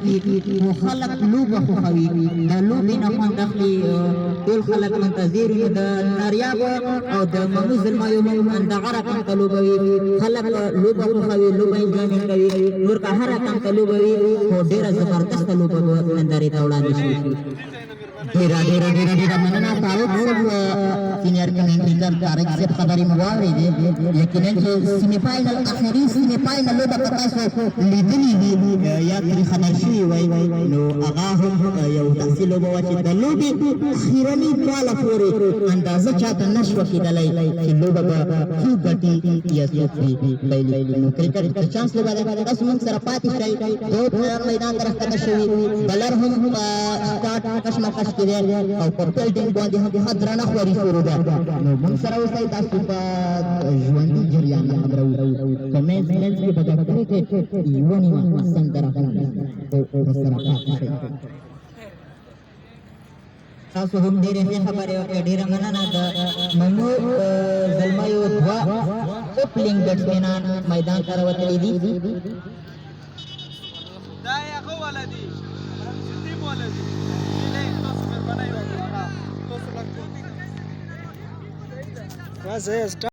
کې نو خلک لوبه خوښوي د لوبې نه خوند اخلي ټول خلک منتظر وي د ناریاب او د ممو زلمیو همدغه رقم ته لوبه وي خلک لوبه خوښوي لوبه انجوایمنټ کوي نور که هر رقم ته لوبه وي خو ډېره زبردسته لوبه به نندارې ته وړاندې شي ډېره مننه طارق صاحب سینیئر کمنټیټر طارق صاحب خبرې مو واورېدې یقینا چې سیمي فاینل اخري سیمي فاینل لوبه که تاسو لیدلې وي یا ترې خبر شوي وئ نو هغه هم یو داسې لوبه وه چې د لوبې اخرني پاله پورې اندازه چاته نه شوه کېدلی چې لوبه به څوک ګټي یا څوک بایلي نو کرکټ د چانس لوبه ده تاسو موږ سره پاتې شئ دود میدان ته راښکته شوي بلر هم سټارټ کشمکش کې دی او په فیلډینګ باندې هم ښه درنه خواري شروع ده نو موږ سره اوسئ تاسو په ژوندي جریان خبرو په منځ کې به د کرکټ یوه نیمه سندره هم ورسره پاتې شئ تاسو هم ډېرې ښې خبرې وکړې ډېره مننه د ممو زلمیو دوه اوپننګ بیټسمینان میدان ته راوتلي دي دا هغه والا دي ټیم والا دي تاسو مهرباني وکړئ تاسو راځئ